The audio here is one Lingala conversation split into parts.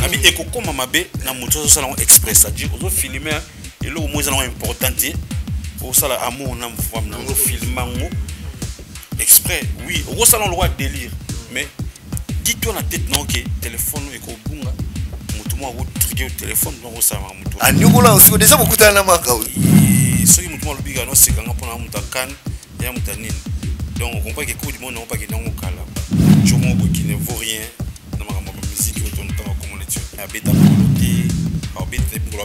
Nabi ekokoma mabe na moto salon express c'est-à-dire aux filmer et là au moins c'est important au sala amour na femme na filmango exprès oui au salon le roi délire mais dis-toi la tête non que téléphone ekobunga moto moi au trigger au téléphone donc ça va moto anikola aussi déjà beaucoup de maka ce qui moto moi le biga no c'est quand on a moto kan ya moto nini donc on comprend que tout le monde n'a pas que dans kala je m'en qui ne vaut rien dans ma musique autour de temps comme on est à bêta poloté à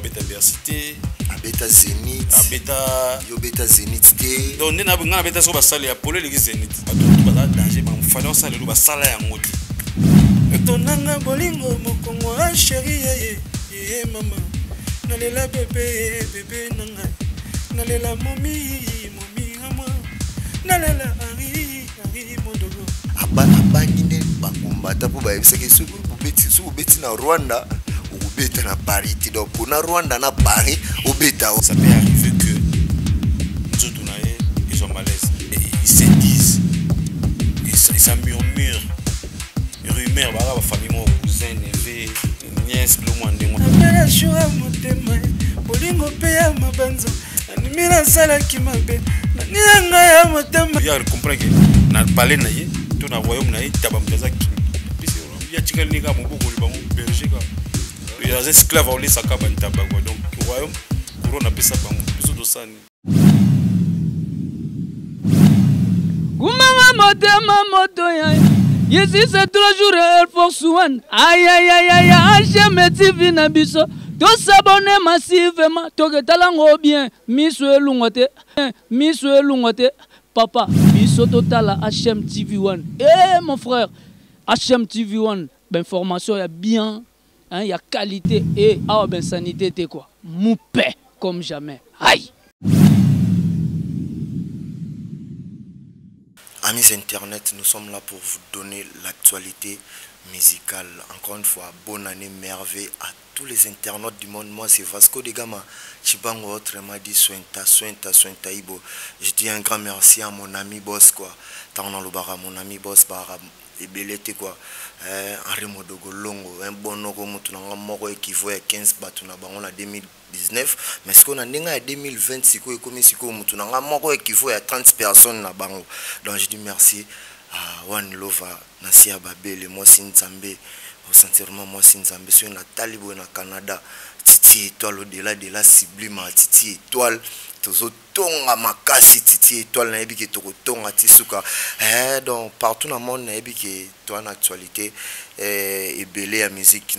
bêta diversité à bêta zénith à bêta yo bêta zénith té donc on a besoin bêta sur basale ya polo les zénith pas tout pas danger mais fallait ça le basala ya ngoti tonanga bolingo mokongo a chérie ye mama nalela bébé bébé nanga nalela momi ngama nalela ari modogo abangine bakombata po ba ebiseke su beti na Rwanda ou beta na Paris donc pour na Rwanda na Paris ou beta ça peut arriver que nous autres ils sont malaises ils se disent ils murmurent rumeur ba famille mon cousin neveu nièce le moins de moi apela shura motema bolingo pe ya mabanzo animira sala kimabe nanga ya motema ya comprendre que na parler na ye to na royaume na ye tabamkaza ki ya tikali ni ka moboko li bango berger ka ya esclave on les sakaba ntaba quoi donc royaume corona pesa bango biso do sani kumama motema moto ya Ici c'est toujours Air Force One. Aïe aïe aïe aïe, j'aime TV na biso. To s'abonner massivement, to que talango bien. Miss Lungote, papa. Biso total HM TV One. Eh mon frère, HM TV One. Ben formation y a bien, hein, y a qualité et ah ben sanité t'es quoi. Moupé comme jamais. Aïe. Amis Internet, nous sommes là pour vous donner l'actualité musicale. Encore une fois, bonne année, merveille à tous les internautes du monde. Moi, c'est Vasco de Gama. Chibango autrement dit Sointa Ibo. Je dis un grand merci à mon ami boss, quoi. Tant dans le bar, mon ami boss, bar, et belete, quoi. Henri Modogo Longo, un bon nogo, moutounanga moro équivaut à 15 batuna, on a 2019. Mais ce qu'on a en 2020, c'est quoi, comme si quoi, moutounanga moro équivaut à 30 personnes là bango. Donc je dis merci à One Lova, Nasia Babel, moi Sinzambe, sincèrement moi Sinzambe, sur na Talibo na Canada, Titi étoile au-delà de la sublime, Titi étoile. Tozotonga makasi Titi étoile na yebi ke tokotonga tisuka donc partout dans le monde na yebi ke toi en actualité et belé ya musique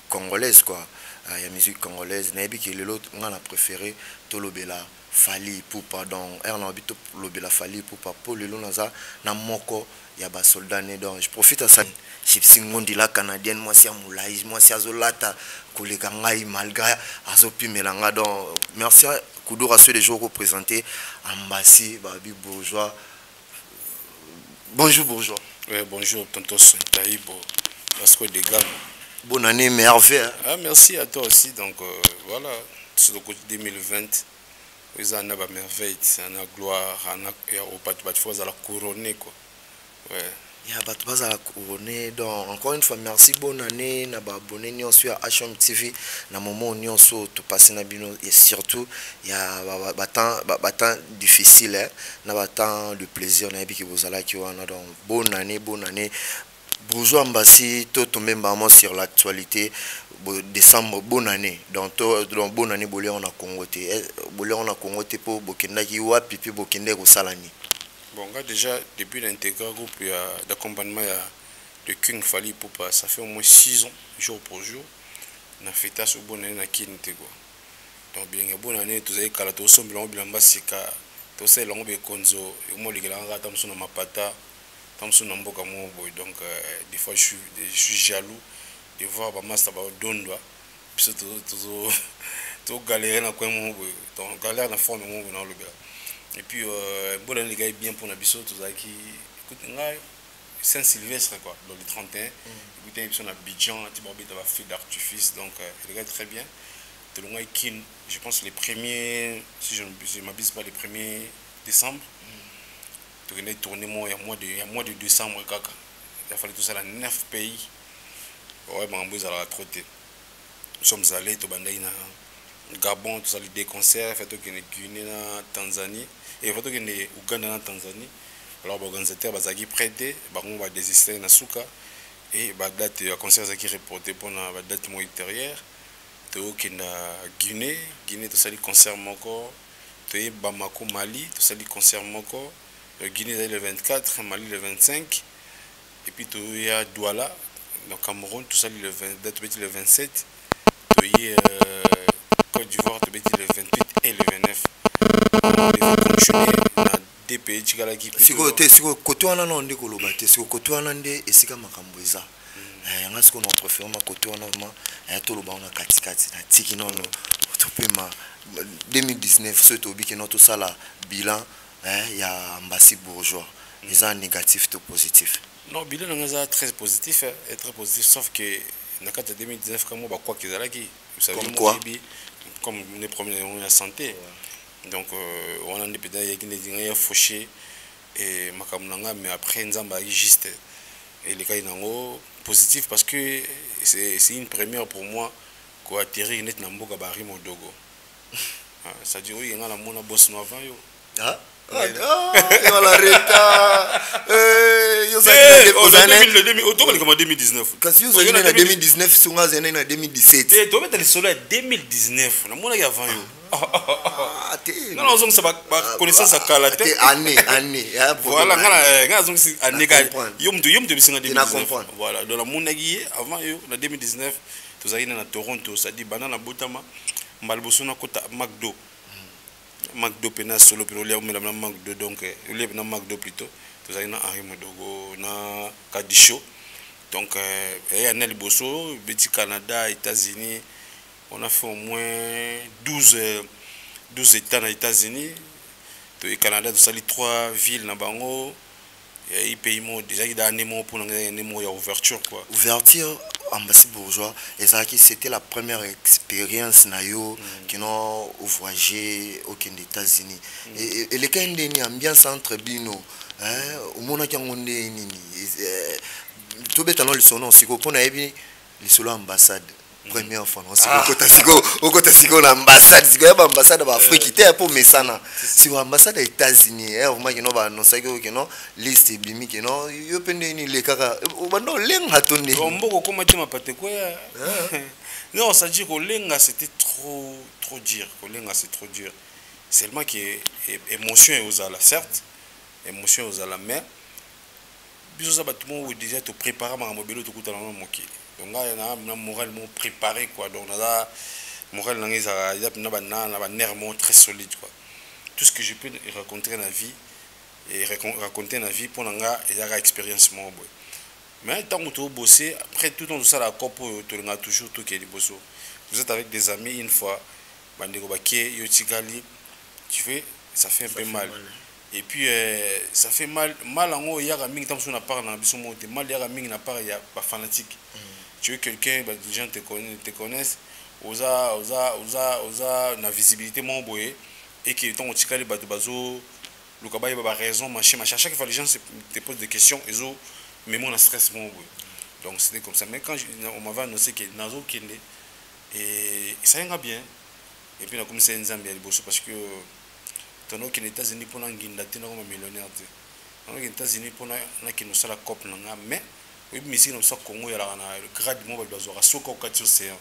congolaise quoi ya musique congolaise na yebi ke lelo nga na préféré to lobela Fally Ipupa donc erna bito lobela Fally Ipupa po lelo naza na moko ya ba soldat né donc je profite à ça Chipsi Ngondi la canadienne moi si amulaï moi si azolata koleka ngai malgré azopimela donc merci Koudou à ceux des jours représentés Ambassi Babi Bourgeois. Bonjour Bourgeois. Oui, bonjour tonton Sontaïbo Vasco de Gama. Bonne année merveille. Ah merci à toi aussi donc voilà sur le côté 2020 ils en ont merveille c'est une gloire au patrouille à la couronne quoi. Ouais. Il y a battu à la couronne donc encore une fois merci bonne année na ba abonné ni sur HM TV na moment ni on so to passer na bino et surtout il y a battant difficile hein na battant de plaisir na bi que vous allez qui wana donc bonne année Bourgeois Ambassi to tomber vraiment sur l'actualité décembre bonne année donc bonne année bolé on a Congoté pour bokenda ki wa pipi bokende ko salani. Bon, déjà, depuis l'intégrer groupe d'accompagnement de King Fally Ipupa, ça fait au moins 6 ans, jour pour jour. On a fait ça sur bonne année à Kinitego. Donc, bien, bonne année, tous les cas, tous les gens qui ont fait tous les gens qui ont fait donc, des fois, je suis jaloux de voir ma master Dondoa. Puis, tout galérer dans le coin, donc, galère dans la forme de mon et puis bon les gars bien pour Nabiso tout ça qui écoute Saint-Sylvestre quoi dans le 31 écoutez ils sont à Abidjan tu vas avoir fait d'artifice donc les gars très bien de loin Kin je pense les premiers si je ne m'abuse pas les 1er décembre tu connais tourner moi il y a mois de décembre kaka il a fallu tout ça dans 9 pays ouais mambo ezalaka trop te. Nous sommes allés tobandaki na Gabon, tous allés des concerts, fait okende Guinée na Tanzanie et fait okende Uganda na Tanzanie. Alors l'organisateur bazaki prêté bango ba désister na suka et ba date ya concert zaki reporté pour na ba date mo ultérieure. To kenda Guinée, tous allés concert moko. To Bamako Mali, tous allés concert moko. Guinée le 24, Mali le 25 et puis to ya Douala, dans Cameroun tous allés le 27. Côte d'Ivoire le 28 et le 29. On devait continuer dans des pays qui sont côté wana non ndeko lobate siko côté wana nde esika makambo eza nga siko na préfère ma côté wana vraiment to loba na katikati na tiki non to pema 2019 ce to biki no to sala bilan ya ambassade bourgeois eza négatif to positif. Non, bilan est très positif et très positif sauf que dans le 2019 comme on va quoi qu'ils allaient vous savez comme quoi comme les premiers ont la santé donc on a des pédales qui ont fauché et makamnanga mais après nzamba juste et les cas ils positif parce que c'est une première pour moi quoi atterrir net na mboka bari modogo ça dit oui on a la mona boss no avant yo la reta comme 2019 kasi yo zali na 2019 sunga zene na 2017 to mettre le solo 2019 na mona ya avant yo non non on ça ba connaissance à kalate année voilà ngana on si année ga yom de bisinga 2019 voilà dans la mona gi avant yo na 2019 to zali na Toronto ça dit banana botama mbalboso na kota McDo pena solo pero le na McDo donc le na McDo plutôt tous ça na Henri Modogo na Kadisho donc et en Liboso petit Canada États-Unis on a fait au moins 12 états aux États-Unis et Canada tout ça les 3 villes na bango et pays mo déjà il a némo pour némo ya ouverture quoi ouverture ambassade bourgeois et ça qui c'était la première expérience na yo qui n'ont voyagé aux États-Unis et les cas ndeni ambiance entre bino au mona kangonde nini to betano le sono siko pona ebi le solo ambassade première fois non okota siko na ambassade siko ya ambassade ba Afrique te pour mesana siko ambassade des États-Unis au moins no ba no siko que no liste bimi que no yo pende ni le kaka bando lenga tonne mboko koma te mapate ko ya non ça dit que lenga c'était trop dur que lenga c'est trop dur seulement que émotion est aux ala certes émotion aux ala mais biso ça ba tout monde déjà te préparer ma mobile to kutana na moki donc là on a moralement préparé quoi donc on a moral nangeza il y a na nerf très solide quoi tout ce que je peux raconter dans la vie et raconter dans la vie pour nanga il y a expérience mon boy mais tant que tu bosser après tout dans ça la cop tu as toujours tout qui est bosso vous êtes avec des amis une fois bandeko baké yotikali tu fais ça fait un peu mal et puis ça fait mal en haut il y a mingi tant sur na part na biso monte mal il y a mingi na part il y a pas fanatique tu es quelqu'un les gens te connaissent oza na visibilité mon boy et que ton otikali bato bazo lukaba ba raison machin chaque fois les gens te posent des questions ils ont mais mon stress mon boy donc c'était comme ça mais quand on m'avait annoncé que nazo kende et ça ira bien et puis on a commencé nzambe ya liboso parce que tono aux États-Unis pour nginda te na comme millionnaire te on aux États-Unis pour na ki no sala cop na mais oui musique na so Congo ya la na grade mo ba bazo ka soko kati océan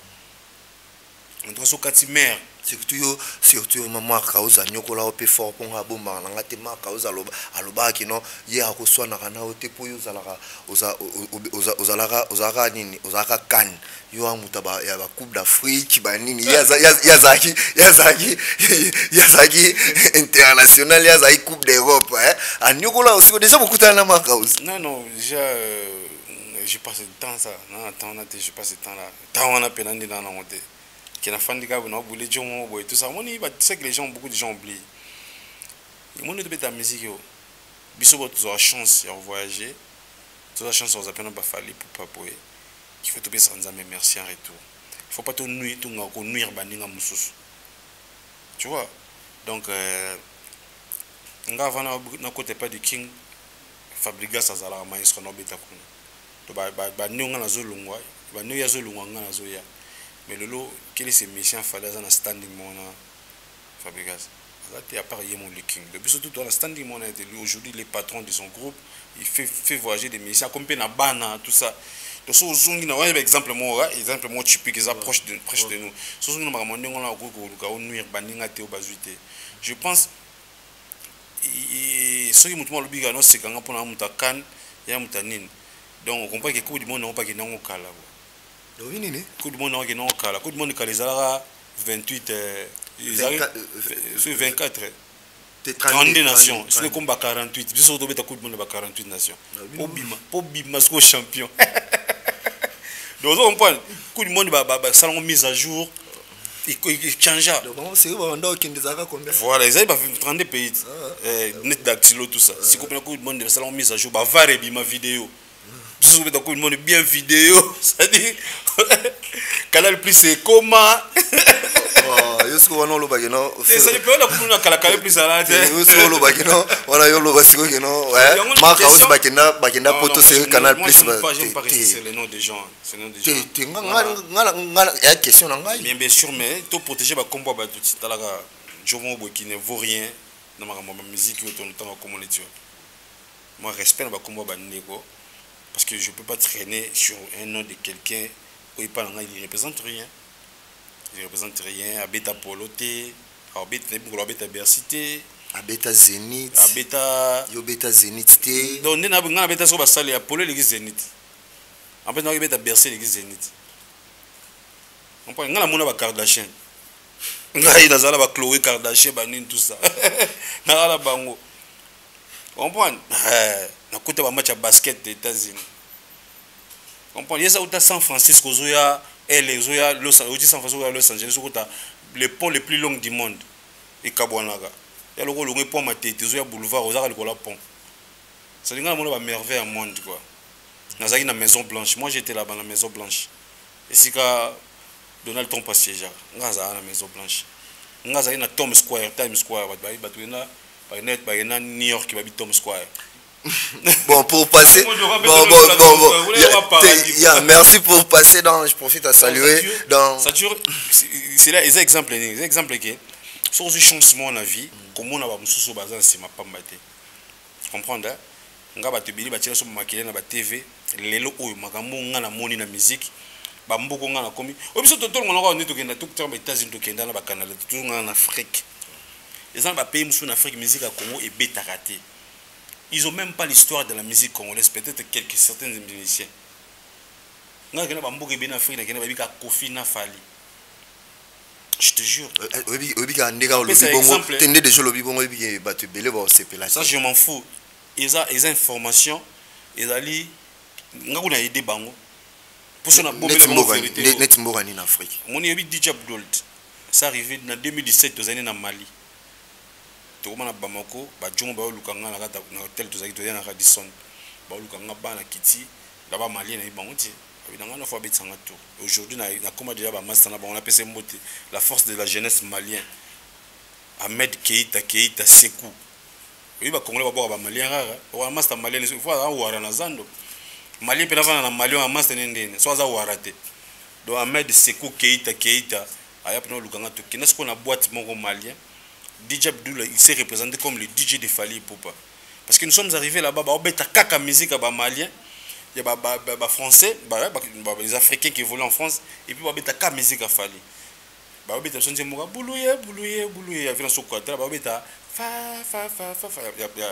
on doit so kati mer surtout maman kauza nyokola ope fort pour nga bomba nga te ma kauza aloba kino ye akoswa na kana ote po yo zalaka nini ozaka kan yo amutaba ya ba coupe d'Afrique ba nini yazaki international yazaki coupe d'Europe anyokola aussi déjà beaucoup de ma kauza non déjà j'ai passé le temps ça non attends j'ai passé le temps là tant on a penandi dans la montée qui n'a fan de gars on voulait dire moi tout ça tu sais que les gens beaucoup de gens oublient moi ne te ta musique yo biso tu as chance de voyager tu as chance aux appels pas fallu pour pas boyer il faut te baisser en mais merci en retour il faut pas te nuire tout ngako nuire bandinga mususu tu vois donc nga avant na côté pas du king Fabrigas azala maestro no beta kuna to ba nyonga na zolongwa ba no yazo lunganga nazo ya mais lolo quel est ce méchant fallait dans standing mona Fabregas à part Yemon le King depuis surtout dans la standing mona aujourd'hui les patrons de son groupe il fait voyager des méchants comme Penabana tout ça donc so zongi na ouais exemple moi typique ils approchent de nous so zongi na makambo ndenge na ko ka nuire baninga te obazuite je pense soki mutu mo lobika no sekanga pona muta kan ya mutanine donc on comprend que coup du monde non pas que non kala donc oui nini coup du monde non que non kala coup du monde kala ezala 28 sur 24 32 nations c'est comme 48 biso to beta coup du monde ba 48 nations po bima sko champion donc on comprend coup du monde ba salon mise à jour il change. C'est combien? Voilà, ils ont 32 pays. Net dactylo, tout ça. Si vous avez un monde de salon mise à jour, bah va rebi ma vidéo. Si vous avez un monde bien vidéo, c'est-à-dire Canal Plus c'est comment. Yosko wana lo bagino. C'est ça peut la kuna Canal Plus ala te. Yosko lo bagino, wana yo lo basiko kino. Marque aussi bagina poto c'est Canal Plus. J'aime pas c'est le nom des gens, c'est le nom des gens. Il y a une question là. Bien sûr mais to protéger ba combat ba tout talaga jomo bo qui ne vaut rien dans ma musique ou ton temps comme on dit. Moi respecte ba combat ba nego parce que je peux pas traîner sur un nom de quelqu'un où il parle il représente rien. Il représente rien. Abeta Poloté, Abeta Bercité, Abeta Zénith, Abeta Yobeta Zénith. Donc, nous avons Abeta sur Bassali, Apollo l'église Zénith. En fait, nous avons Abeta Bercé l'église Zénith. On prend la mona Kardashian. Nous avons Chloé Kardashian, tout ça. Nous avons Bango. On prend. Nous avons un match à basket des États-Unis. On prend. Il y a ça où San Francisco, et les Los Angeles, les ponts les plus longs du monde. Et Kabouanaga. Il y a le pont Maté, il boulevard, aux arts, le pont. Ça dit que c'est une merveille au monde. Dans la Maison Blanche. Moi j'étais là-bas dans la Maison Blanche. Et si Donald Trump passe déjà, dans la Maison Blanche. Dans la Times Square, New York, Times Square. Bon, pour passer. Merci pour passer dans. Je profite à saluer. Ça dure. C'est là les exemples. Les exemples qui sont des changements dans la vie. Comme on a pas sous bazan, c'est ma pamba. Comprendre? On a battu Billy, battu sur ma maquille, na TV. Lelo oyo makambo ngana moni na musique. Bamboko ngana komi. Obiso toto ngana ko ndito kenda tout temps États-Unis to kenda na ba Canada, tout ngana en Afrique. Les gens ba pays musu en Afrique musique à Congo et bêta raté. Ils n'ont même pas l'histoire de la musique congolaise, peut-être certains musiciens. Je te jure. Ça, je m'en fous. Ils ont des informations. Ils ont aidé Bango. Pour ça, on a en Afrique. Mon DJ Abdul, ça arrivé en 2017 aux années en Mali. Tokoma Bamako ba jongo ba lukanga na kata na hotel tozaki to na Radisson ba lukanga ba na kiti là ba malien na bango ti abinanga na fois betsanga to aujourd'hui na koma déjà ba master na ba on appelle ça mbote la force de la jeunesse malien Ahmed Keita Sekou oui ba congolais ba ba malien rara ba master malien il faut avoir wara na zando malien pe na malien na master ndene so za wara te do Ahmed Sekou Keita aya pena lukanga to kina ce na boîte mongo malien. DJ Abdul, il s'est représenté comme le DJ de Fali Ipupa. Parce que nous sommes arrivés là-bas, on a kaka musique à Malien, il y a français, les Africains qui volent en France, et puis on a kaka musique à Fali. On a dit boulouye, il y a un soukouata, il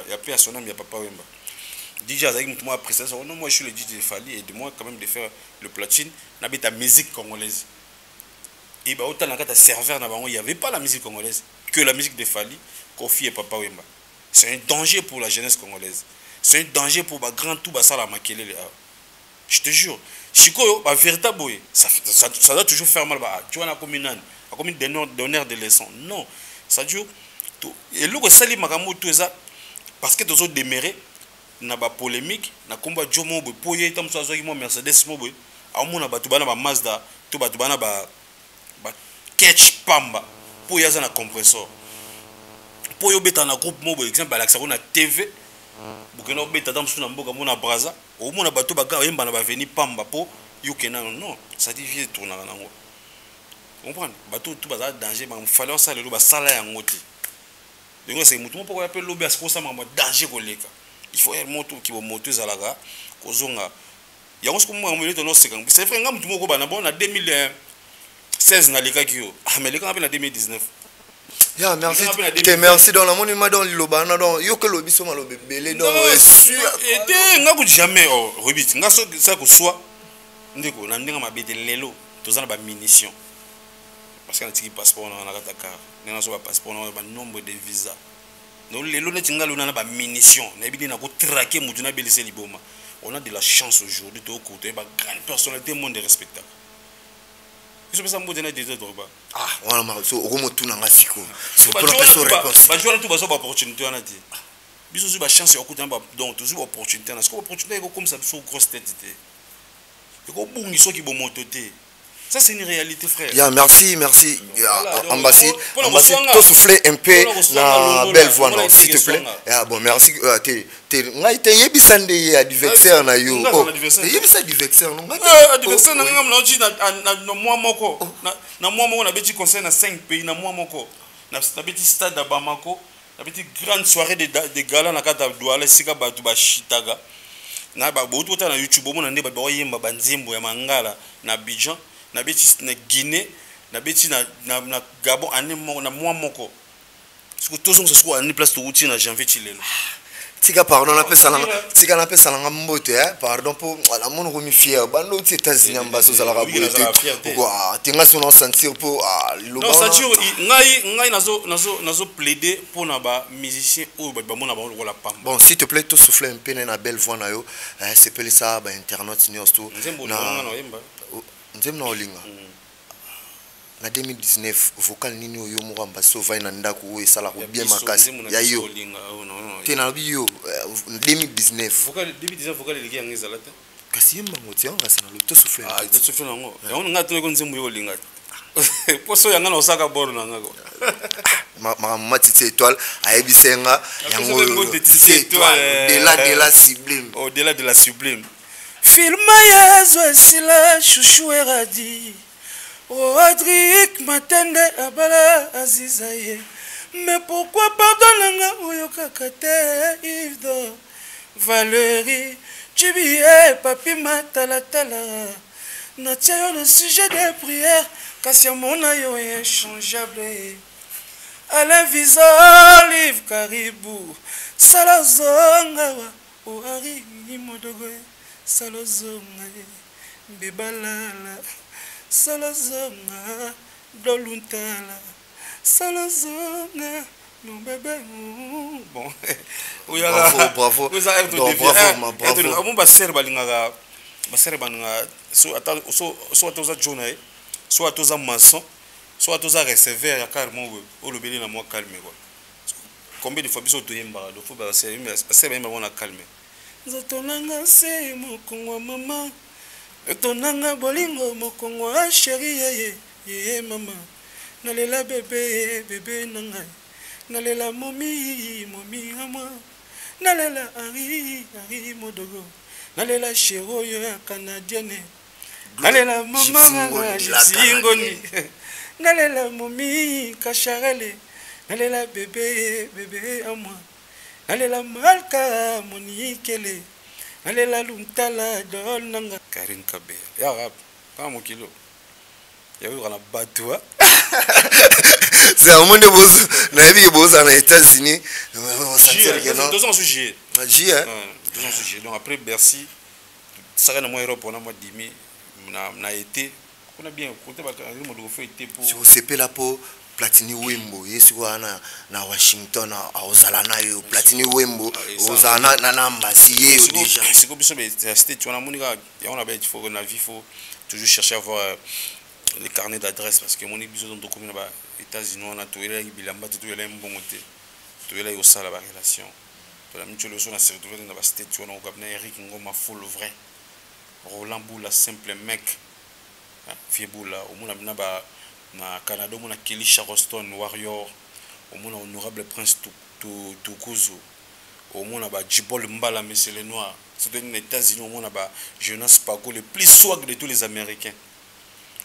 y a plus à son nom, il y a Papa Wemba. DJ Azaki, moi après ça, non, moi je suis le DJ de Fali, et de moi quand même de faire le platine, on a musique congolaise. Et bah autant dans le serveur il n'y avait pas la musique congolaise que la musique de Fali, Kofi et Papa Wemba. C'est un danger pour la jeunesse congolaise. C'est un danger pour les grands tout ça la maquiller. Je te jure, Chico véritable ça doit toujours faire mal tu vois la commune d'honneur de leçons. Non, ça dure tout et le sali makambo tout ça parce que tous autres démérés na ba polémique na combat Jomo boy poye tam so azaki mo Mercedes mo boy amona ba tubana ba Mazda to ba tubana ba catch pamba pour yaza na compresseur pour yo beta na groupe mo boy exemple alaxa na TV bukeno beta tam suna mboka mona braza o mona bato ba yemba na ba venir pamba po yokena non ça dit vie tourna nango comprendre bato tout bazar danger ba fallait ça le ba sala yango ti donc c'est mutu moko ya pe lobi asiko ça mama danger koleka il faut être moto qui bo moto zalaka kozonga yango siko mo ngomeli to no sekang c'est vrai nga mutu moko bana bon na 2016 na leka kio ameleka na 2019. Ya merci merci dans la monument dans lobana dans yo que lobi so malobe belé dans et nga ko jamais oh rebit nga so ça ko soit ndeko na ndinga mabete lelo tozana ba munition parce que na tiki passeport na kataka na so ba passeport na ba nombre de visa donc lelo na tinga lona na ba munition na bidi na ko traquer mutu na belise liboma on a de la chance aujourd'hui to côté ba grande personnalité monde respectable ils sont pas mbo na des autres ba ah on a so okomo tuna ngasiko c'est pour la réponse ba joindre tout ba so ba opportunité na ti biso so ba chance ya okuta ba donc toujours opportunité na ce opportunité ko comme ça so grosse tête té ko bungi so ki bo mototé. Ça c'est une réalité frère. Yeah, merci. Ambassy, tout souffler un peu la belle voix non, s'il te plaît. Yeah, bon, merci. T'es yebisande adversaire na yo. Yebisa adversaire non. Adversaire na ngam na oji na mois moko. Na mois moko na beti conseil na 5 pays na mois moko. Na beti stade à Bamako, na beti grande soirée de gala na kata Douala sika batu ba shitaga. Na ba boto na YouTube mo na nde ba yemba banzembo ya mangala na Abidjan. Na beti na Guinée na beti na Gabon année na mois moko siko tozonga siko année place to uti na janvier chilelo tika pardon na pesa na mbote pardon pour la mon remis fier bando aux États-Unis ambasso za la quoi tinga son sentir pour le non sentir ngai nazo plaider pour na ba musicien ou ba mona ba la pamba. Bon s'il te plaît tout souffler un peu na belle voix na yo c'est pelé ça ba internet news tout nzembo na olinga na 2019 vocal nini oyo mokamba so vai na ndako o sala ko bien makasi ya yo tena biyo 2019 vocal 2019 vocal leki yangi zalata kasi yemba ngoti yanga sana lo to souffler to souffler nango yango nga to ko nzembo yo olinga poso yanga na osaka boro nanga ko ma petite étoile ayebisenga yango de la sublime au-delà de la sublime. Filma yazo esila chouchou eradi Rodrigue Matende abala azizaye. Mais pourquoi pardonnanga oyoka kate Yves Valérie Tibie papi matala tala Natia yo le sujet de prière Kasi mona yo inchangeable Alain Vizor Liv Caribou Salazonga wa Oari Modogoye Salozonga Bibalala Salozonga Doluntala Salozonga mon bébé bon bravo mon baser balingaka baser baninga so atoza journée so atoza maçon so atoza receveur ya carrément olobeli na moi calme quoi combien de fois biso toyemba do faut baser ba mona calme Zotonanga se mokongo mama Zotonanga bolingo mokongo a chérie ye mama Nalela bébé nanga Nalela momi ama Nalela Ari modogo Nalela chéro yo ya canadienne Nalela mama Jingoni Nalela momi kacharele Nalela bébé ama Nalela malka monikele Nalela luntala dolnanga Karin Kabe ya rap pas mon kilo ya yo kana batwa c'est un monde bozo na vie bozo aux États-Unis on sentir que non 2 ans sujet magie 2 ans sujet donc après Bercy ça na moi Europe on a moi dimi na été on a bien côté ba mo do fait été pour sur CP la po Platini Wembo yesu wana na Washington a ozalana yo Platini Wembo ozana na ambassy yo déjà c'est comme ça mais c'était tu on a monika ya on a ben il faut na vie faut toujours chercher à avoir les carnets d'adresse parce que mon église dans document là États-Unis on a tout là bilamba tout là mbongote tout là yo ça la relation pour la mutuelle on a se retrouvé dans la cité tu on a gabna Eric Ngoma full vrai Roland Boula simple mec Fieboula au monde na ba na Canada on a Kelly Charleston Warrior au monde honorable prince Tukuzu au monde ba Djibol Mbala monsieur le noir C'est aux États-Unis, au monde, Jonas Paco, le plus swag de tous les Américains.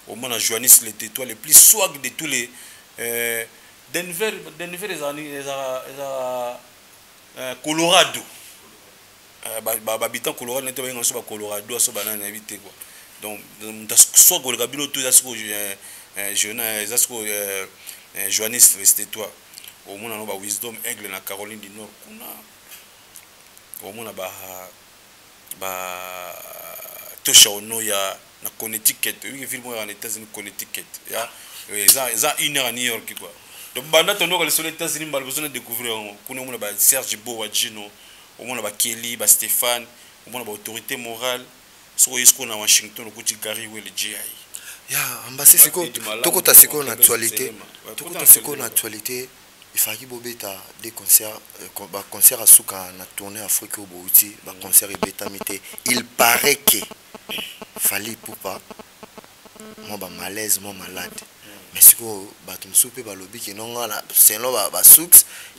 Au monde, Johannes Le Tétois, le plus swag de tous les. Denver, les Colorado. Habitant Colorado, n'était pas un Colorado, à banane invité quoi. Donc, soit le Gabino, tout ça, Johannes Le Tétois. Au monde, on a Wisdom Aigle na Caroline du Nord. Au monde, on a Tosha Onoya na Connecticut. Oui, film en États-Unis, Connecticut. Ça une heure à New York quoi. Donc, banda tono les États-Unis, on a besoin de découvrir. On a Serge Bowadjino, on a Kelly, Stéphane, on a autorité morale. So est-ce na Washington, on a Gary Well GI. Ya, ambassé c'est quoi? Toko ta c'est quoi l'actualité? Toko ta c'est quoi l'actualité? Il fallait bobeta des concerts, concert à Souka na tournée Afrique au Bouti, concert et bêta mité. Il paraît que fallait pour pas moi malaise, moi malade. Mais c'est quoi batum soupe ba lobby qui non là c'est non ba soux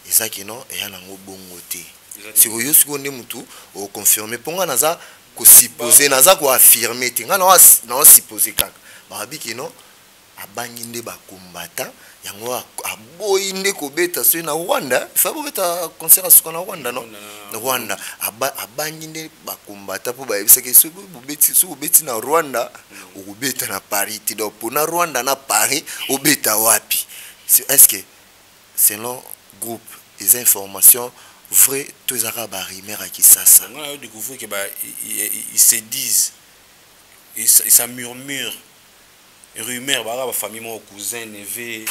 et ça qui non et yana ngo bongoté. C'est quoi yo siko nemutu au confirmer ponga naza ko supposer naza ko affirmer tinga non supposer kaka. Ba bi qui non abanginde ba combattant yango aboyinde ko beta so na Rwanda fa beta concert asuka na Rwanda non na Rwanda abanginde ba combattant po ba ebisa ke so beti na Rwanda ou beta na Paris ti do pour na Rwanda na Paris ou beta wapi est-ce que selon groupe les informations vraies tous les arabes rimer à Kisasa on a découvert que ils se disent ils ça murmure rumeur ba famille mon cousin neveu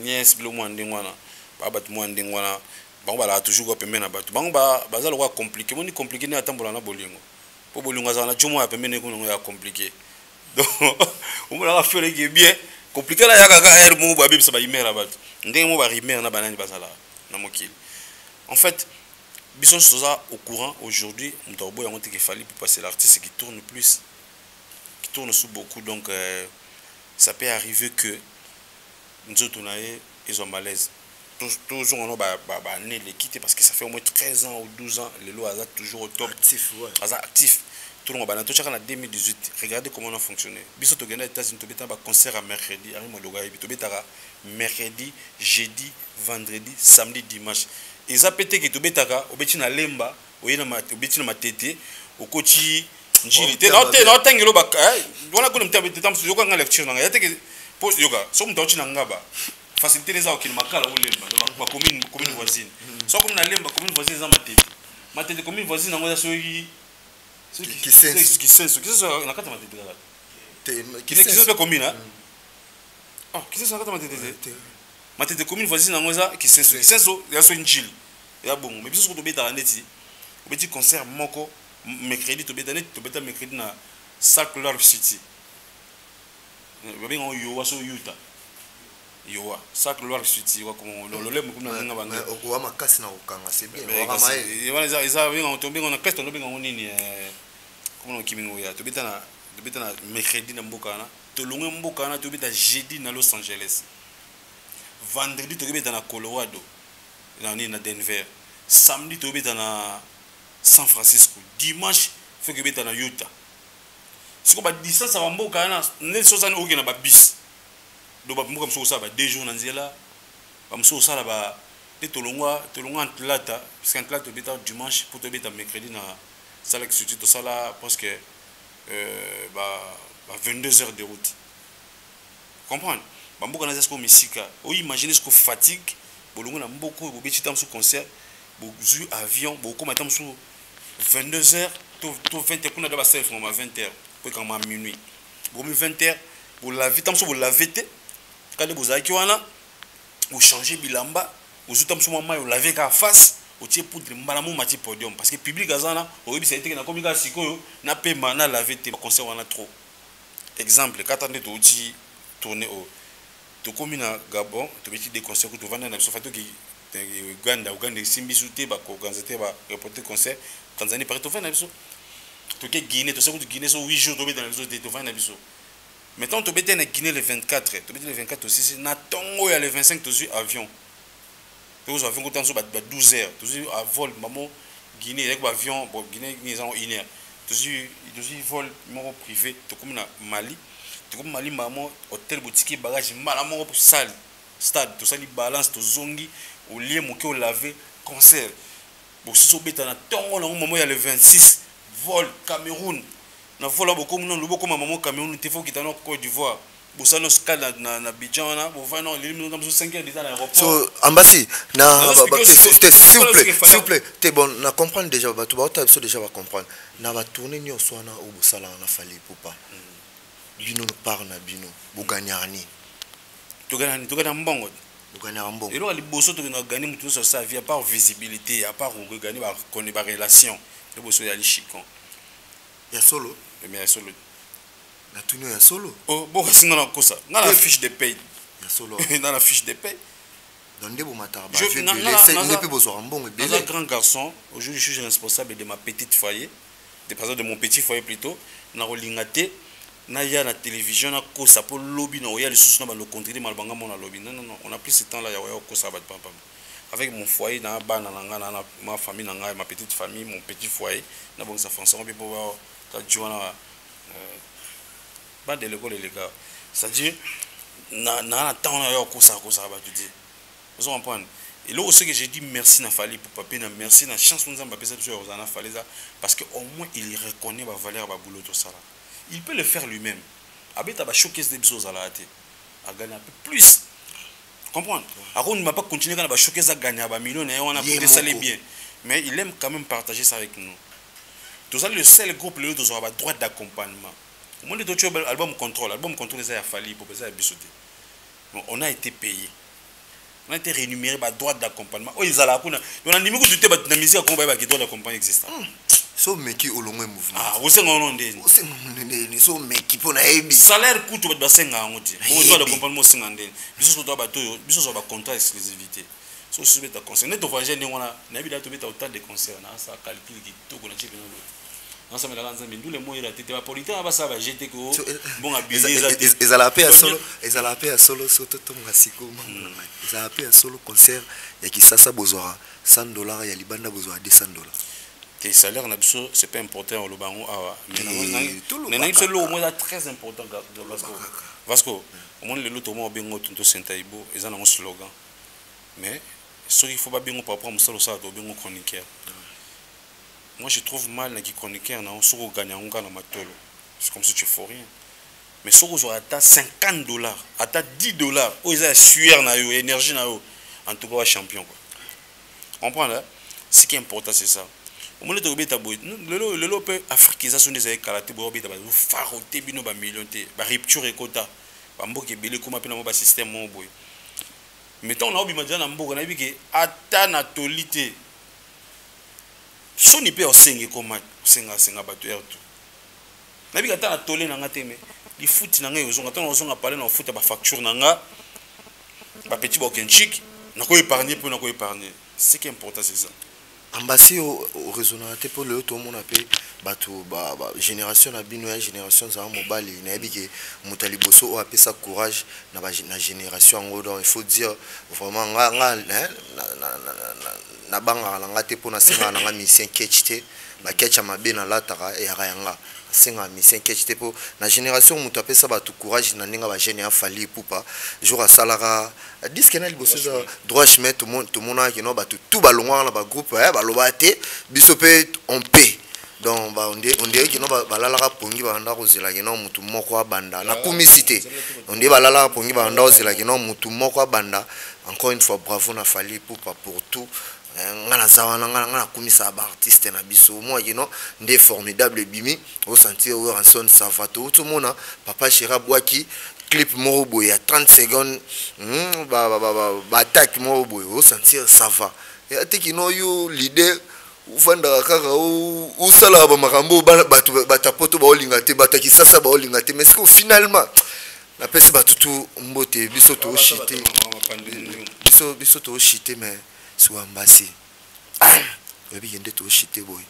nièce le moins ndengwana ba bat moins ndengwana bango bala toujours pembe na batu bango baza lokwa compliqué moni compliqué ni atambola na bolingo po bolingo za na jomo ya pembe ne ko ya compliqué donc on va faire que bien compliqué la ya kaka er mo ba bibisa ba imera batu ndenge mo ba rumeur na banani bazala na mokili en fait bison soza au courant aujourd'hui mtorbo yango te que fallait pour passer l'artiste qui tourne plus qui tourne sous beaucoup donc ça peut arriver que nous autres, ils ont malaise. Toujours, on a les quitter parce que ça fait au moins 13 ans ou 12 ans, les lois sont toujours au top. Actif, ouais. Actif. Tout le monde a tout en 2018. Regardez comment on a fonctionné. Bisous, tu as États-Unis, tu as un concert à mercredi, tu as mercredi, jeudi, vendredi, samedi, dimanche. Et ça peut être que tu as un lemba, tu as un tete, au coach. Njili na tengelo ba wala ko mtabe tamsu yoka nga lecture nga yateke post yoka so mtauchi na ngaba facilité les au makala ulemba ba commune voisine so comme na lemba commune voisine za matete commune voisine ngo so qui senso na kata matete kala qui senso commune ah qui senso na kata matete commune voisine ngo za qui senso ya so njili ya bongo mais biso ko to beta neti obeti concert moko mercredi tu beta mercredi na Sacre Lord City babinga yo so yuta yo Sacre Lord City wa comme le mukuna nga banga o makasi na okanga c'est bien wa mai isa binga to binga na Christ no binga nini comme no kimingo ya tu beta na mercredi na mbokana to longwe mbokana tu beta jeudi na Los Angeles vendredi tu beta na Colorado na Denver samedi tu beta na San Francisco dimanche faut que beta na Utah siko ba distance ba mboka na nelso sana oke na ba bis do ba mboka mso sa ba 2 jours na nzela ba mso sala ba tolongwa Atlanta parce qu'Atlanta beta dimanche pour te beta mercredi na sala que tu to sala parce que ba 22 heures de route comprendre ba mboka na zesko misika o imaginer ce que fatigue bolongo na mboko bo beti tam sous concert bo zu avion bo ko matam sous 22 heures, tout 20 heures, pour nous 20 heures, pour quand même minuit. Pour 20 heures, pour laver, tant que vous lavez, quand vous avez vous changez bilamba, vous êtes vous lavez la face, vous tirez pour le mati podium. Parce que le public azana, au début, c'est que comme il n'a pas mana laver tes conseils, on a trop. Exemple, quand on est tourné au. Tu comme na Gabon, tu mets des conseils que tu vends dans la sofa qui Uganda simbi souté ba organiser ba reporter concert Tanzanie par tout faire na biso to ke Guinée to sekout Guinée so 8 jours to beta na biso de to faire na biso maintenant to beta na Guinée le 24 to beta le 24 aussi na tongo ya le 25 to sur avion to zo avion ko tanso ba 12 heures to sur à vol maman Guinée avec avion bon Guinée ils ont une heure toujours vol mon privé tout comme na Mali tout comme Mali maman hôtel boutique bagage malamment pour salle stade tout ça li balance tout zongi au lieu moké au laver concert bon si so beta na tongo na moment il y a le 26 vol Cameroun na vol beaucoup non lobo comme maman Cameroun te faut quitter na Côte d'Ivoire bon ça nos cas na Abidjan na bon va non les nous comme 5 heures d'état à l'aéroport so ambassy na s'il vous plaît t'es bon na comprendre déjà ba tu ba déjà va comprendre na va tourner ni oswana au bosala na fali popa bino par na bino buganyani to gana mbongo buganya mbongo et là les bosso to na gagner mutu sur sa vie à part visibilité à part gagner ba connaître ba relation les bosso ya li chicon ya solo mais ya solo na tunyo ya solo oh bon singa na kosa na la fiche de paye ya solo dans la fiche de paye dans des matar je ne peut besoin mbongo bien un grand garçon aujourd'hui je suis responsable de ma petite foyer de mon petit foyer plutôt na rolingate na ya na télévision na kosa pour lobby na oya les sous na ba le contrôler malbanga mon lobby non on a pris ce temps là ya kosa ba pam avec mon foyer na bana na ma famille na ma petite famille mon petit foyer na bon ça français on peut pouvoir ta joana ba de l'école les gars c'est-à-dire na temps na ya kosa ba tu dis vous comprenez et là aussi que j'ai dit merci na fali pour papier na merci na chance nous en papier ça sur na fali ça parce que au moins il reconnaît ba valeur ba boulot tout ça là. Il peut le faire lui-même. Abeta va choquer des choses à la tête. À gagner un peu plus. Comprendre. Alors on ne va pas continuer à choquer ça gagner à millions et on a pu ça les bien. Mais il aime quand même partager ça avec nous. Tout ça le seul groupe le autres aura droit d'accompagnement. Au moins de tout album contrôle ça a fallu pour ça bisoter. On a été payé. On a été rémunéré par droit d'accompagnement. Oh ils allaient on a numéro du thé la musique qu'on va qui droit d'accompagnement existant. So meki olongwe mouvement ah vous savez on ndeni ni so meki pona ebi salaire coûte ba basenga ngoti on doit accompagnement singa ndeni biso to ba to biso so ba contrat exclusivité so si beta concert net voyager ni on a na bi da to beta autant de concert na ça calcul qui to ko na chipe non ça me la ganza mais le moyen la tête ba politique ba ça va jeter ko bon abuser ezala pe à solo soto to ngasiko ezala pe à solo concert ya kisasa bozora $100 ya libanda bozora $200 tes salaires c'est pas important au bango mais c'est le moins très important parce que au moins le lot au moins bengo tunto sentaibo ils ont un slogan mais ce qu'il faut pas bengo par rapport à ça au bengo chroniqueur moi je trouve mal qui chroniqueur na sur gagnant on na matolo c'est comme si tu fais rien mais sur vous aura ta $50 à ta $10 oh ils a sueur na yo énergie na yo en tout cas champion quoi on prend là ce qui est important c'est ça au moins le beta boy le lope africanisation des karaté bo beta ba faroté bino ba millionté ba rupture ekota ba mboke belé comme appelle ba système mon boy mettons na obima na mboka na biki ata na tolité soni pe osengi comme senga bato ertu na biki ata na tolé na ngate me li foot na ngai ozonga ata ozonga parler na foot ba facture na nga ba petit ba kenchik na ko épargner pour na ko épargner ce qui est important c'est ça. Ambassy au raisonnable pour le tout le monde appelle bateau génération na bino ya génération za mobile na yebike mutali boso o appelle ça courage na génération ngo donc il faut dire vraiment na banga nga te pour na senga na mission ketchite ba ketcha mabe na lataka e yanga senga mission ketchite pour na génération mutu appelle ça bateau courage na ninga ba jeune ya fali poupa jour à salara disque na liboso za droit chemin tout le monde qui no bateau tout balongwa na ba groupe ba lobate bisope on paie donc on dirait que non balala pongi ba ndako zela que non mutu moko banda na comicité on dit balala pongi ba ndako zela que non mutu moko banda encore une fois bravo na fali pour tout ngana zawana ngana komisa ba artiste na biso moi you know ndé formidable bimi au sentir au ranson savato tout le monde papa Chira Bwaki clip morobo ya 30 secondes ba attaque morobo au sentir ça va et atiki no you leader ufanda kaka usala ba makambo batapoto ba olinga te bataki sasa ba olinga te mais c'est finalement la pese batutu mbote biso to chité biso to chité mais so ambassy obi yende to chité boy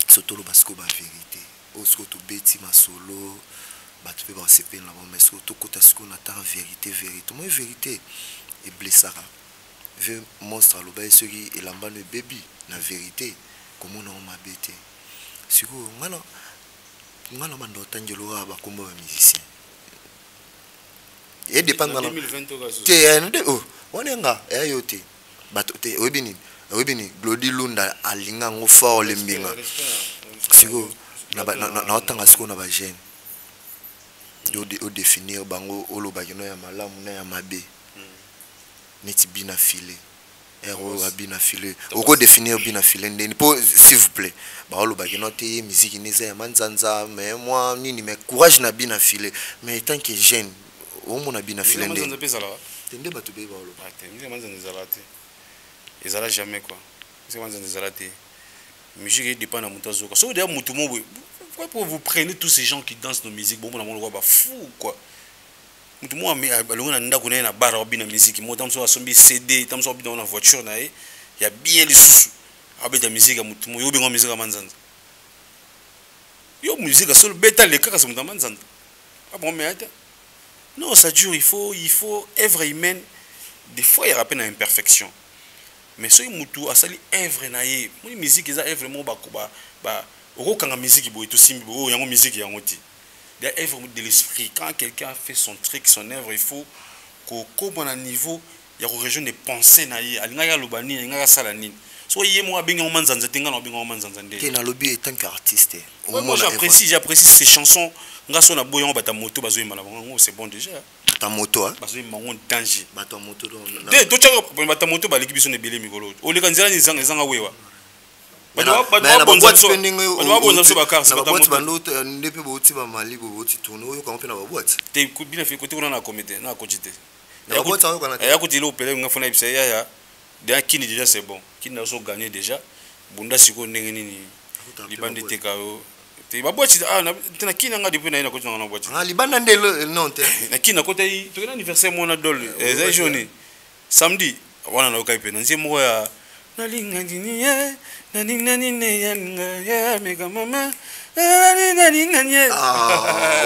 soto lo basko ba vérité osko to beti masolo batu pe ba sepen la mais so to kota sko na ta vérité moi vérité et blessara veut monstre lo ba ceux qui elamba no baby la vérité komona o mabete siko ngana mando tangelo aba komba ba musicien et dépend dans 2020 te oh onenga ya yote bato te webini Glody Lunda alinga ngo fort le mbinga siko na otanga siko na ba jeune o définir bango oloba kino ya malamu na ya mabe neti bina filé héros a bina filé oko définir bina filé ndeni po s'il vous plaît ba oloba kino te musique ni za manzanza mais moi nini mais courage na bina filé mais tant que jeune o mona bina filé ndeni tende bato be ba oloba tende manzanza zalate ezala jamais quoi c'est manzanza zalate musique dépend na muto zoka so d'ailleurs mutu mo pourquoi vous prenez tous ces gens qui dansent nos musiques bon on va fou quoi mutu mo alonga na ndako na bar obina musique mo tamso asombi CD tamso obina na voiture na y a bien les sous abeta musique ya mutu mo yo benga musique ya manzanza yo musique solo beta le kaka mutu manzanza ah bon mais attends non ça dure il faut œuvre humaine des fois il y a peine imperfection mais soki mutu asali œuvre na ye moni musique eza œuvre mo ba okokanga musique boye to simbi bo yango musique yango ti des œuvres de l'esprit quand quelqu'un fait son truc son œuvre il faut ko komona niveau ya ko région de pensée na ye alinga ya lobani alinga sala nini so ye mo abenga o manzanza tenga no benga o manzanza ndé ke na lobby étant qu'artiste moi j'apprécie ces chansons nga so na boyongo bata moto bazoyi mala bango c'est bon déjà ta moto hein bazoyi mango danger bata moto de to tchaka bata moto ba leki biso ne belé mikolo o leka nzela ni zanga wewa ba bonza so ba bonza so ba carte ba boîte bando ndepe boti ba mali boti tourner oyo ka mpena ba boîte te ku bina fe côté kuna na comité na kojité na boîte ça kana ya kuti lo pele nga fona ibisa ya de kini déjà c'est bon kini na so gagner déjà bunda siko ndenge nini libandi te ka te ba boîte na tena kini nga depuis na ina côté na boîte libanda ndelo non te na kini na côté to na anniversaire mona dol eza journée samedi wana na kai pe na nzemo ya nalinga ndini ya naninga nini ya mega mama naninga nye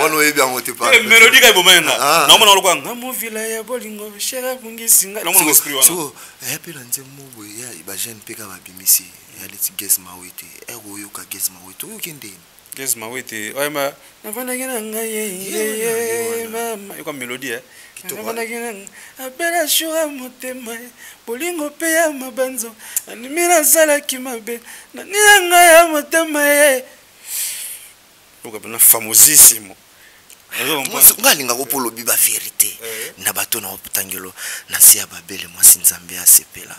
on oyebi yango te pa mélodie kai bomena na mona lokwa ngamo vila ya bolingo shera bungisinga na mona esprit wana so ya pe na nzemo boye ya ba jeune pe ka ba bimisi ya leti guess mawete oyo ka guess mawete oyo kende guess mawete oyama navana kina ngaye mama yo ka mélodie navana kina apela shura motema bolingo pe ya mabanzo animira sala kimabe na nanga ya motema donc na famosissimo ngalinga ko polobi ba vérité na bato na optangelo na sia babele mwasi nzambe asepela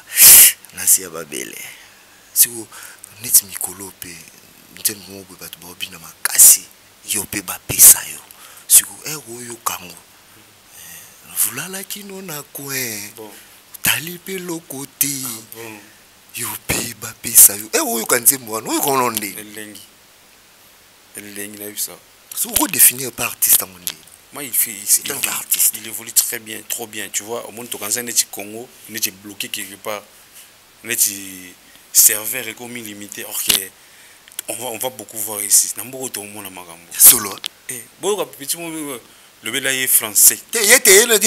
na sia babele siko neti mikolo pe ntembo mo be bato ba obina makasi yo pe ba pesa yo siko oyo kango vulala kino na coin tali pe lokoti yo pe ba pesa yo oyo kanzembo wana oyo kono ndi elengi na bisa so on définir par artiste en monde moi il évolue très bien trop bien tu vois au monde to kanza neti Congo neti bloqué quelque part neti serveur et comme illimité or que on va beaucoup voir ici na mboko to mona makambo solo boka petit mo le bela est français te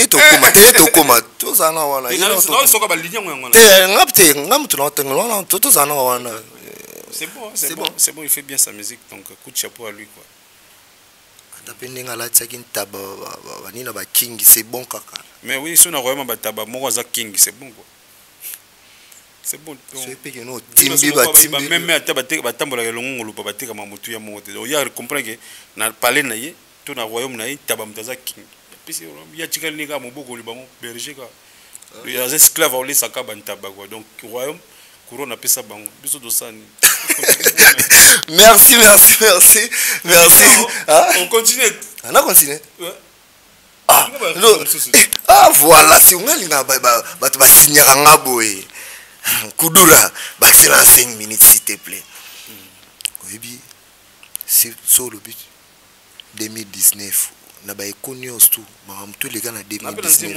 to koma to zana wana non soka ba ligne ngwana te ngapte ngamtu na tengelo to zana wana c'est bon il fait bien sa musique donc coup de chapeau à lui quoi tapendinga la tsaki ntaba banina ba king c'est bon kaka mais oui si on a vraiment bataba moko za king c'est bon quoi c'est bon c'est pe que no timbi ba timbi même ata batambola ke longo lupa batika mamutu ya moto o ya comprendre que na parler na ye to na royaume na ye taba mutaza king puis ya tikali ni ka moboko liba mo berger ka ya esclave au lesa ka bantaba quoi donc royaume couronne a pesa bango biso dosani merci on continue on a continué voilà si on a linga bato ba signer nga boye kudula batira 5 minutes s'il te plaît oyebi c'est sur le but 2019 na ba ekoni ostu ba mtu le kana 2019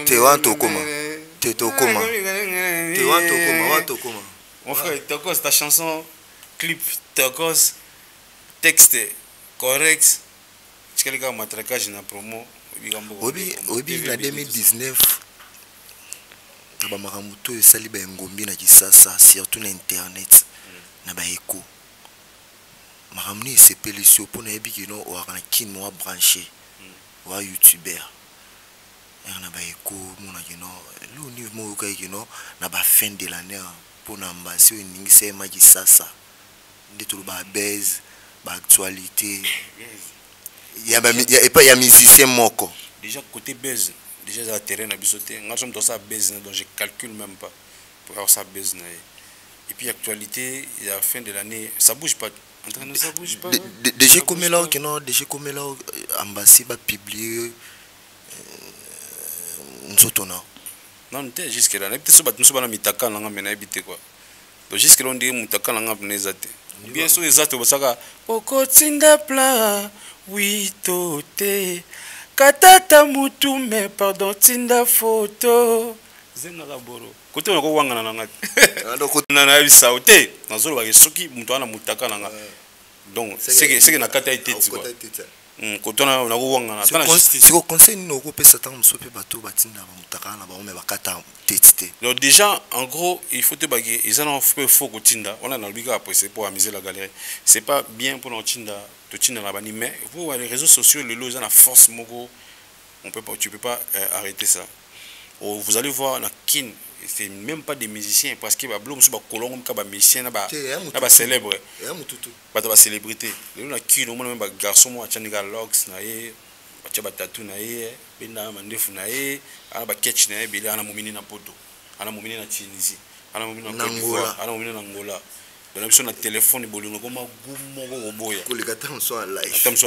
te wanto koma mon frère Tokos ta chanson clip Tokos texte correct tu quelqu'un matraquage na promo obi na 2019 ba makambo to esali ba ngombi na kisasa surtout na internet na ba eko makambo ni sepeli sio pona ebiki no o kana kin mo branché wa youtuber na ba eko mona kino lo ni mo ka kino na ba fin de l'année pona mbasi o ningi sema kisasa ndito ba base ba actualité il y a pas ya musicien moko déjà côté base déjà ça terrain na bisoté nga sommes dans ça base donc je calcule même pas pour avoir ça base et puis actualité il y a fin de l'année ça bouge pas ça bouge pas déjà comme là que non déjà comme là ambassade va publier nsotona non t'es jusque là peut-être ça nous sommes mitaka nga mena habité quoi donc jusque là on dit mitaka nga mnezate bien sûr exact bosaka okotinda pla witote katata mutu me pardon tinda photo zenga kaboro kote on ko wanga na ngati donc na bisa ote nazolo ba kesuki mutu ana mutaka na nga donc c'est que na kata iteti quoi kote na ko wanga na tana justice siko conseil ni ko pesa tant musope bato batinda ba mutaka na ba me bakata tetite donc déjà en gros il faut te baguer ils en ont fait faux kotinda on a dans le biga après c'est pour amuser la galerie c'est pas bien pour notre mais pour les réseaux sociaux le lot ils ont la force moko tu peux pas arrêter ça. Vous allez voir la kin c'est même pas des musiciens parce que blom sur ba colon comme ba musicien na ba célèbre ba célébrité la kin au même ba garçon mo atchaniga logs na ye ba tatou na ye benda mandefu na ye ana ba catch na ye bile ana momini na poto ana momini na Tunisie ana momini na Côte d'Ivoire ana momini na Angola donc sur na téléphone bolingo comme gumo boya kolekata so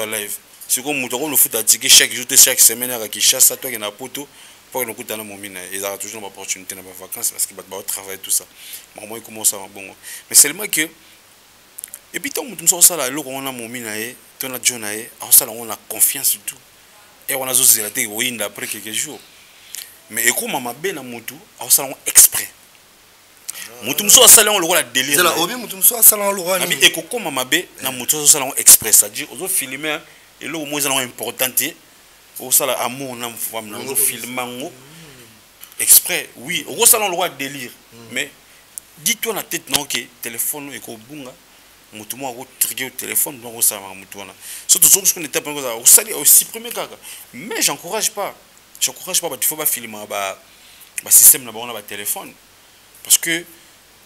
live c'est comme muto ko le foot atiki chaque jour chaque semaine à Kinshasa toi qui na poto pour que nous coûte na momina ils ont toujours une opportunité na vacances parce que ba travailler tout ça moi commence à bon mais seulement que et puis tant muto so ça là lo on a momina et ton a jona et ça on a confiance surtout et on a aussi la tête oui après quelques jours mais et comme mabe na muto ça on exprès mutu so sala on le délire là obi mutu so sala on le ami et comme mabe na mutu so sala on exprès ça dit aux filmer et là au moins c'est important au sala amour na femme na filmango exprès oui au salon le roi délire mais dis-toi na tête non que téléphone et ko bunga mutu mo ko triguer au téléphone donc ça va mutu na surtout ce qu'on était pas au sali au supprimer kaka mais j'encourage pas il faut pas filmer ba système na ba téléphone parce que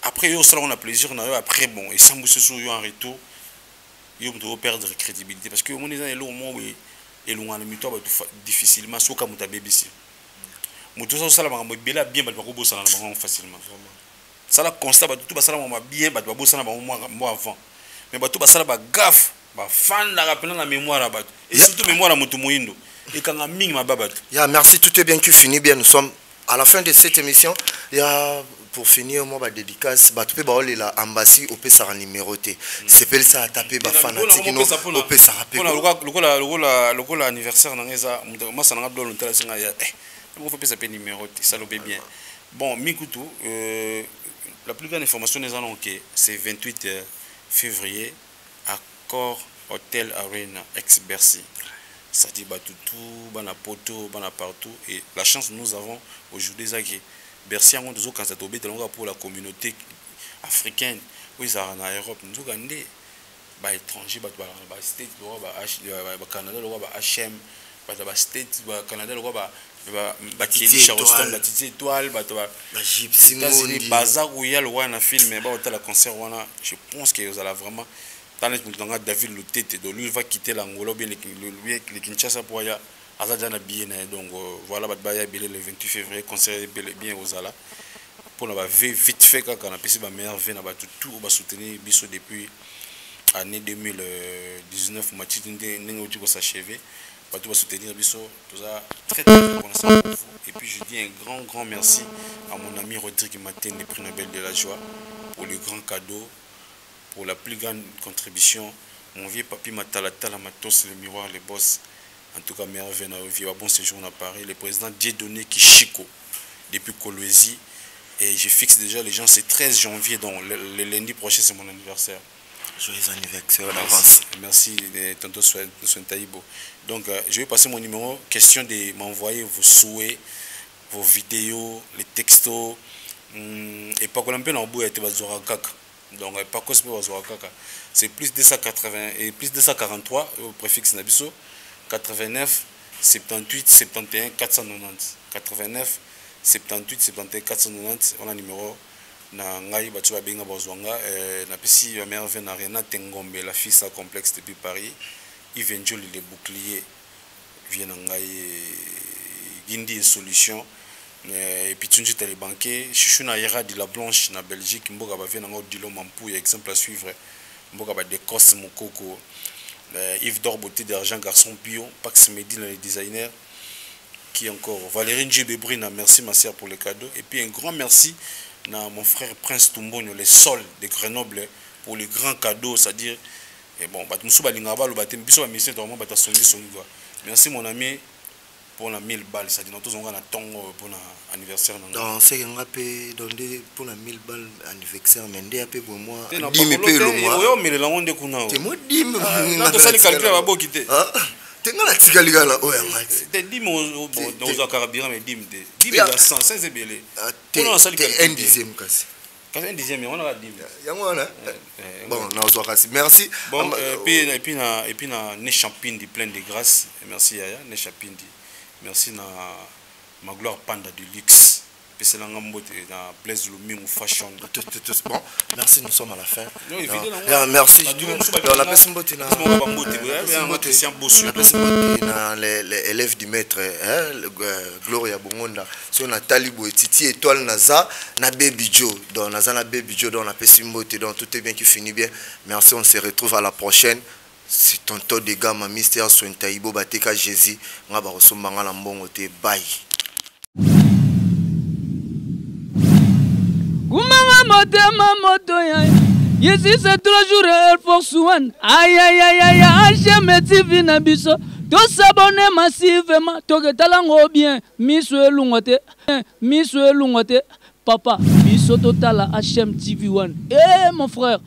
après au salon on a plaisir na après bon et sans bouger sur en retour il doit perdre crédibilité parce que on est là au moins et loin le muto difficilement so comme ta BBC muto so sala ba bela bien ba ko bosana na bango facilement sala constat ba tout ba sala ma bien ba bosana ba moi avant mais ba tout ba sala ba gaffe ba fan la rappeler la mémoire ba et surtout mémoire muto moindo et quand mingi ma baba ya merci tout est bien qui finit bien nous sommes à la fin de cette émission il y a pour finir moi ba dédicace ba topé ba olela ambassy au pesa numéroté c'est pel ça taper ba fanatique no au pesa rappeler le anniversaire na ngeza moi ça na ngablo ntala singa ya on faut pesa numéroté ça lobé bien bon mikutu la plus grande information nous allons que c'est 28 février accord Hôtel Arena ex Bercy ça dit ba tout bana poto bana partout et la chance nous avons aujourd'hui ça qui Bercy a des autres candidatures pour la communauté africaine où ils sont en Europe nous avons des étrangers bah state bah Canada bah HM bah state bah Canada bah Thierry Charleston bah Titi Étoile bah Gypsy États-Unis bazar où il y a le roi na film mais bah hôtel la concert je pense que vous allez vraiment dans les David Lutete donc lui va quitter l'Angola bien les Kinshasa pour aller Azadjana bien donc voilà le 28 février concert bien aux ala pour nous vite fait quand on a passé ma meilleure vie na tout va soutenir biso depuis année 2019 match n'engo tu s'achever va tout va soutenir biso tout ça très reconnaissant pour vous et puis je dis un grand merci à mon ami Rodrigue Maten le prix Nobel de la joie pour le grand cadeau pour la plus grande contribution mon vieux papi Matala Matos le miroir les boss. En tout cas, merveilleux, bon séjour à Paris. Le président Dieudonné Kishiko, depuis Kolwezi. Et je fixe déjà les gens, c'est 13 janvier, donc le lundi prochain, c'est mon anniversaire. Joyeux anniversaire d'avance. Merci, tonton Sointaïbo. Donc, je vais passer mon numéro. Question de m'envoyer vos souhaits, vos vidéos, les textos. Et pas qu'on appelle en bout, donc pas qu'on se peut c'est plus 280 et plus 243 au préfixe Nabiso, 89, 78, 71, 490. 89, 78, 71, 490. On a numéro. Na ngai batu ba benga bozwanga na pesi ya mère na Rena Tengombe la fille ça complexe depuis Paris Yves Njoli les boucliers vient ngai Gindi une solution et puis tunji tele banquet Chuchuna Yera de la Blanche na Belgique mboka ba vient ngo dilo mampu exemple à suivre mboka ba Decos Mokoko Yves Dor beauté d'argent garçon bio Pax Medina les designers qui encore Valérie Njibebrina merci ma sœur pour le cadeau et puis un grand merci à mon frère Prince Tumbonio, les sols de Grenoble, pour les grands cadeaux, c'est-à-dire, et bon, merci mon ami pour la 1000 balles, c'est-à-dire, nous avons un ton pour l'anniversaire. Donc, c'est un peu donné pour la 1000 balles anniversaire, mais un peu pour moi. 10 000 le mois. C'est moi 10 000. Tenga la tigaliga la oya mati. Te dim aux carabira mais dim te. Dim ya 100 sans ebele. On a sali un dixième kasi. Kasi un dixième on a dim. Yango na. Bon, na ozo kasi. Merci. Bon et puis na ne champindi plein de grâce. Merci Yaya, ne champindi. Merci na ma gloire panda du luxe. C'est la Blaise Luming fashion. Bon, merci, nous sommes à la fin. Merci. Les élèves du maître, Gloria Bongonda, si on a Talibou et Titi Étoile Naza, na Baby Joe, donc Naza na Baby Joe, donc on a Pessimbote, donc tout est bien qui finit bien. Merci, on se retrouve à la prochaine. C'est tonton de gars, ma mystère sur un taïbo, bateka Jésus, on va recevoir la mbongote, bye. Kumanga motema moto ya Yesi c'est 3 jours Air Force One. Aïe aïe aïe aïe HM TV na biso. To s'abonner massivement. To ketalango bien. Miso elungote. Papa, biso total HM TV One. Eh mon frère,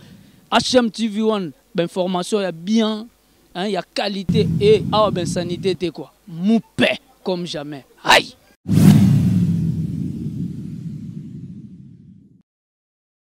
HM TV One. Ben formation y a bien, hein, y a qualité et ben sanité t'es quoi. Moupé comme jamais. Aïe.